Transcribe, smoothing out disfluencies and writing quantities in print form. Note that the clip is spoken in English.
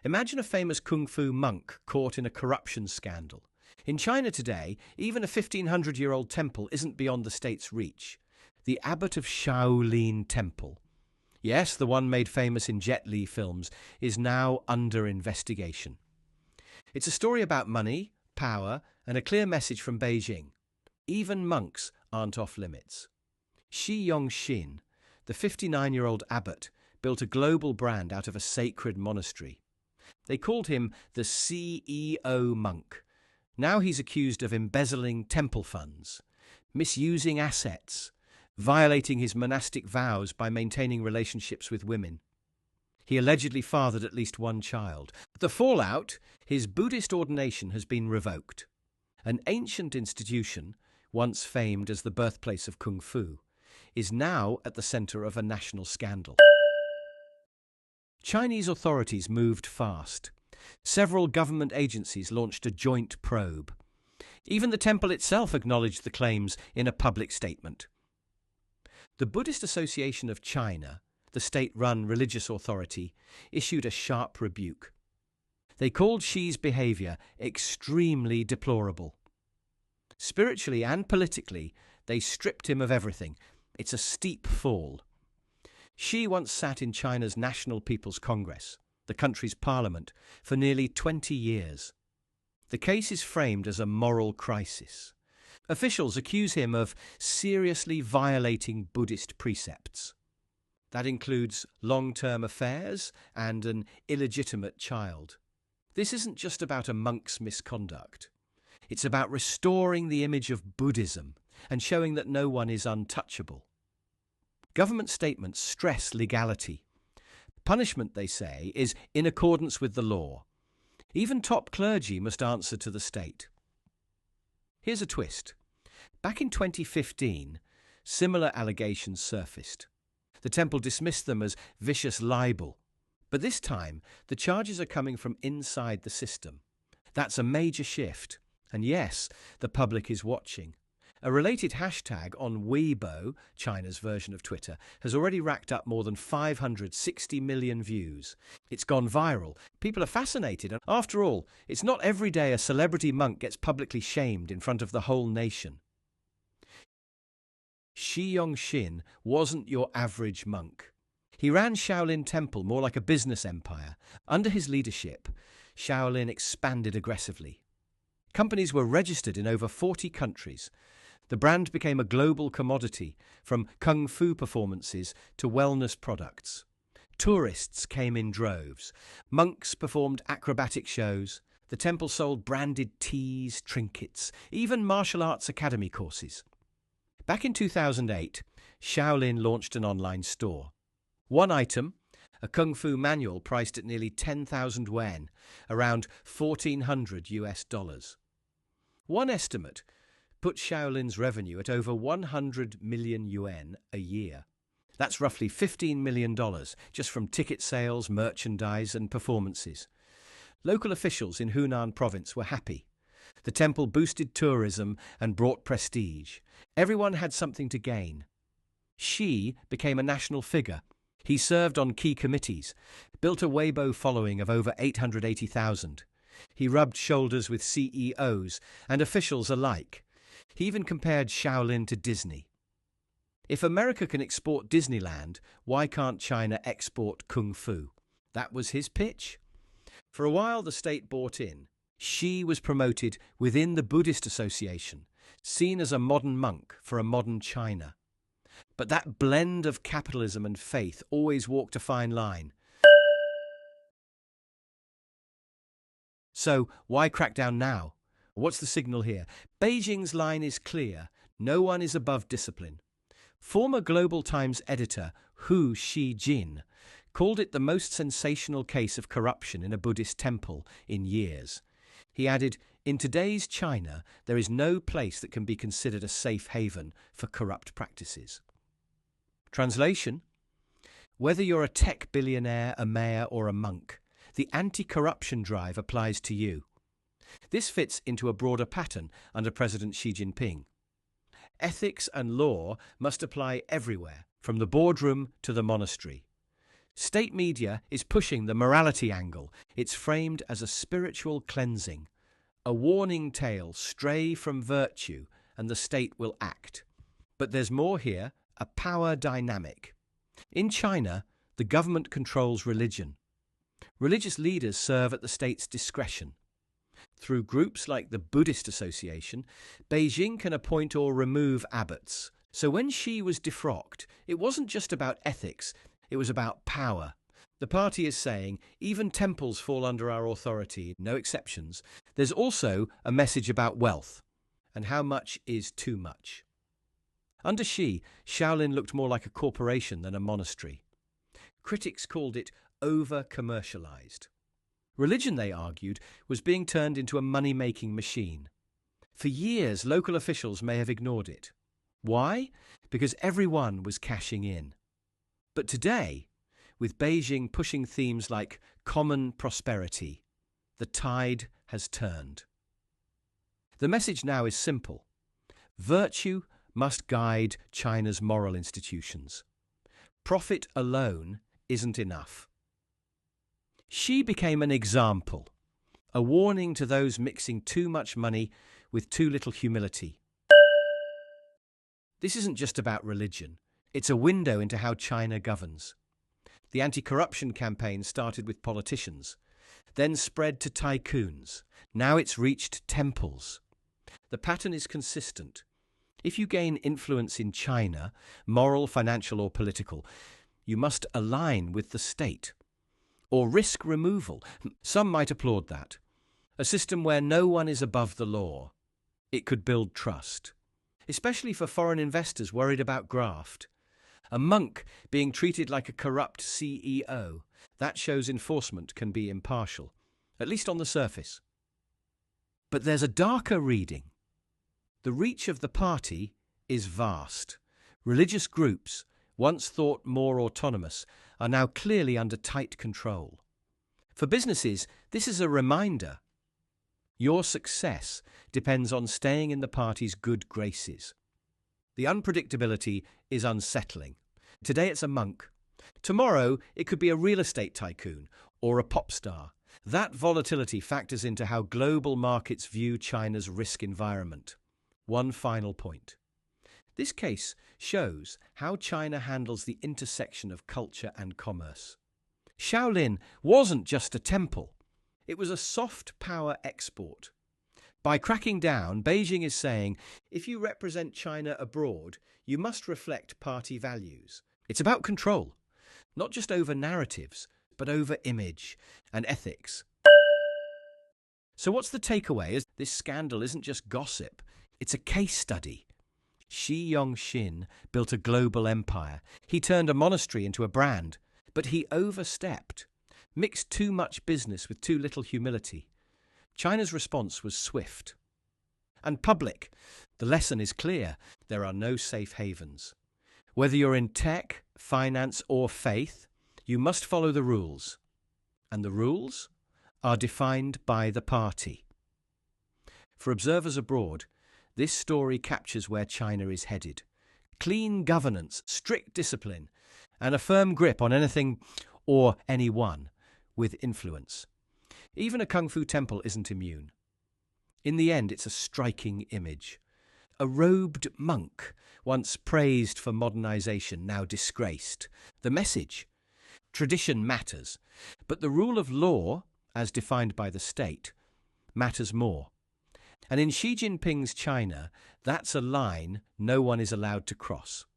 Imagine a famous kung fu monk caught in a corruption scandal. In China today, even a 1500-year-old temple isn't beyond the state's reach. The abbot of Shaolin Temple, yes, the one made famous in Jet Li films, is now under investigation. It's a story about money, power, and a clear message from Beijing. Even monks aren't off limits. Shi Yongxin, the 59-year-old abbot, built a global brand out of a sacred monastery. They called him the CEO monk. Now he's accused of embezzling temple funds, misusing assets, violating his monastic vows by maintaining relationships with women. He allegedly fathered at least one child. The fallout, his Buddhist ordination has been revoked. An ancient institution, once famed as the birthplace of Kung Fu, is now at the center of a national scandal. Chinese authorities moved fast. Several government agencies launched a joint probe. Even the temple itself acknowledged the claims in a public statement. The Buddhist Association of China, the state-run religious authority, issued a sharp rebuke. They called Xi's behavior extremely deplorable. Spiritually and politically, they stripped him of everything. It's a steep fall. Xi once sat in China's National People's Congress, the country's parliament, for nearly 20 years. The case is framed as a moral crisis. Officials accuse him of seriously violating Buddhist precepts. That includes long-term affairs and an illegitimate child. This isn't just about a monk's misconduct. It's about restoring the image of Buddhism and showing that no one is untouchable. Government statements stress legality. Punishment, they say, is in accordance with the law. Even top clergy must answer to the state. Here's a twist. Back in 2015, similar allegations surfaced. The temple dismissed them as vicious libel. But this time, the charges are coming from inside the system. That's a major shift. And yes, the public is watching. A related hashtag on Weibo, China's version of Twitter, has already racked up more than 560 million views. It's gone viral. People are fascinated. And after all, it's not every day a celebrity monk gets publicly shamed in front of the whole nation. Shi Yongxin wasn't your average monk. He ran Shaolin Temple more like a business empire. Under his leadership, Shaolin expanded aggressively. Companies were registered in over 40 countries. The brand became a global commodity, from kung fu performances to wellness products. Tourists came in droves. Monks performed acrobatic shows. The temple sold branded teas, trinkets, even martial arts academy courses. Back in 2008, Shaolin launched an online store. One item, a kung fu manual priced at nearly 10,000 yuan, around $1,400. One estimate put Shaolin's revenue at over 100 million yuan a year. That's roughly $15 million just from ticket sales, merchandise and performances. Local officials in Hunan province were happy. The temple boosted tourism and brought prestige. Everyone had something to gain. Xi became a national figure. He served on key committees, built a Weibo following of over 880,000. He rubbed shoulders with CEOs and officials alike. He even compared Shaolin to Disney. If America can export Disneyland, why can't China export Kung Fu? That was his pitch. For a while, the state bought in. Xi was promoted within the Buddhist Association, seen as a modern monk for a modern China. But that blend of capitalism and faith always walked a fine line. So, why crack down now? What's the signal here? Beijing's line is clear. No one is above discipline. Former Global Times editor Hu Xijin called it the most sensational case of corruption in a Buddhist temple in years. He added, "In today's China, there is no place that can be considered a safe haven for corrupt practices." Translation: whether you're a tech billionaire, a mayor, or a monk, the anti-corruption drive applies to you. This fits into a broader pattern under President Xi Jinping. Ethics and law must apply everywhere, from the boardroom to the monastery. State media is pushing the morality angle. It's framed as a spiritual cleansing, a warning tale: stray from virtue and the state will act. But there's more here, a power dynamic. In China, the government controls religion. Religious leaders serve at the state's discretion. Through groups like the Buddhist Association, Beijing can appoint or remove abbots. So when Xi was defrocked, it wasn't just about ethics, it was about power. The party is saying, even temples fall under our authority, no exceptions. There's also a message about wealth, and how much is too much. Under Xi, Shaolin looked more like a corporation than a monastery. Critics called it over-commercialized. Religion, they argued, was being turned into a money-making machine. For years, local officials may have ignored it. Why? Because everyone was cashing in. But today, with Beijing pushing themes like common prosperity, the tide has turned. The message now is simple. Virtue must guide China's moral institutions. Profit alone isn't enough. Xi became an example, a warning to those mixing too much money with too little humility. This isn't just about religion. It's a window into how China governs. The anti-corruption campaign started with politicians, then spread to tycoons. Now it's reached temples. The pattern is consistent. If you gain influence in China, moral, financial, or political, you must align with the state. Or risk removal. Some might applaud that. A system where no one is above the law. It could build trust, especially for foreign investors worried about graft. A monk being treated like a corrupt CEO, that shows enforcement can be impartial, at least on the surface. But there's a darker reading. The reach of the party is vast. Religious groups, once thought more autonomous, are now clearly under tight control. For businesses, this is a reminder. Your success depends on staying in the party's good graces. The unpredictability is unsettling. Today it's a monk. Tomorrow it could be a real estate tycoon or a pop star. That volatility factors into how global markets view China's risk environment. One final point. This case shows how China handles the intersection of culture and commerce. Shaolin wasn't just a temple. It was a soft power export. By cracking down, Beijing is saying, if you represent China abroad, you must reflect party values. It's about control, not just over narratives, but over image and ethics. So what's the takeaway? This scandal isn't just gossip, it's a case study. Xi Jinping built a global empire. He turned a monastery into a brand, but he overstepped, mixed too much business with too little humility. China's response was swift and public. The lesson is clear. There are no safe havens. Whether you're in tech, finance, or faith, you must follow the rules. And the rules are defined by the party. For observers abroad, this story captures where China is headed. Clean governance, strict discipline, and a firm grip on anything or anyone with influence. Even a kung fu temple isn't immune. In the end, it's a striking image. A robed monk, once praised for modernization, now disgraced. The message: tradition matters, but the rule of law, as defined by the state, matters more. And in Xi Jinping's China, that's a line no one is allowed to cross.